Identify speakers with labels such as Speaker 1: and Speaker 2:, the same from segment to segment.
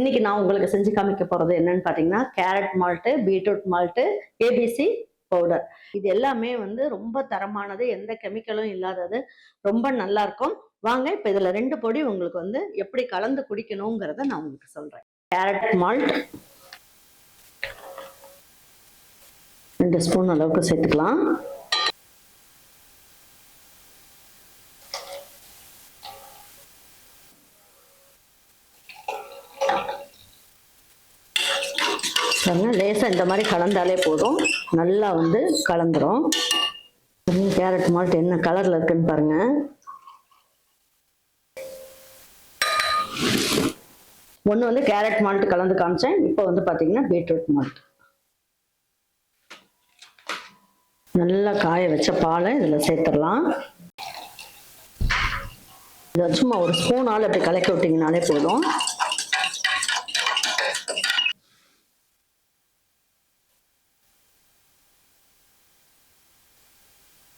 Speaker 1: இன்னைக்கு நான் உங்களுக்கு செஞ்சு காமிக்க போறது என்னன்னு பாத்தீங்கன்னா, carrot malt, beetroot malt, ABC powder. இது எல்லாமே வந்து ரொம்ப தரமானது, எந்த கெமிக்கலும் இல்லாதது, ரொம்ப நல்லா இருக்கும். வாங்க இப்ப இதுல 2 பொடி உங்களுக்கு வந்து எப்படி கலந்து குடிக்கணுங்கிறத நான் உங்களுக்கு சொல்றேன். கேரட் மால்ட் 2 ஸ்பூன் அளவுக்கு சேர்த்துக்கலாம். லேசா இந்த மாதிரி கலந்தாலே போதும், நல்லா வந்து கலந்துரும். கேரட் மால்ட் என்ன கலர்ல இருக்குன்னு பாருங்க. ஒண்ணு வந்து கேரட் மால்ட் கலந்து காமிச்சேன், இப்போ வந்து பாத்தீங்கன்னா பீட்ரூட் மால்ட். நல்லா காய வச்ச பாலை இதுல சேர்த்துடலாம். இதை சும்மா ஒரு ஸ்பூனால் அப்படி கலக்கி விட்டீங்கனாலே போதும்.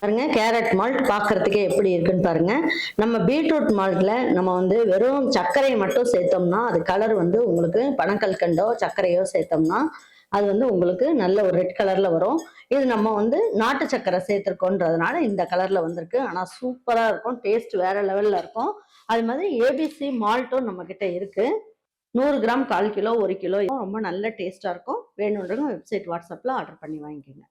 Speaker 1: பாருங்க, கேரட் மால்ட் பார்க்கறதுக்கே எப்படி இருக்குன்னு பாருங்க. நம்ம பீட்ரூட் மால்ட்ல நம்ம வந்து வெறும் சர்க்கரையை மட்டும் சேர்த்தோம்னா அது கலர் வந்து உங்களுக்கு பனக்கல்கண்டோ சர்க்கரையோ சேர்த்தோம்னா அது வந்து உங்களுக்கு நல்ல ஒரு ரெட் கலர்ல வரும். இது நம்ம வந்து நாட்டு சர்க்கரை சேர்த்துருக்கோன்றதுனால இந்த கலர்ல வந்திருக்கு. ஆனா சூப்பரா இருக்கும், டேஸ்ட் வேற லெவல்ல இருக்கும். அது மாதிரி ஏபிசி மால்ட்டும் நம்ம கிட்ட இருக்கு. 100 கிராம் 1/4 கிலோ 1 கிலோ ரொம்ப நல்ல டேஸ்டா இருக்கும். வேணுன்றவங்க வெப்சைட் வாட்ஸ்அப்ல ஆர்டர் பண்ணி வாங்கிக்கோங்க.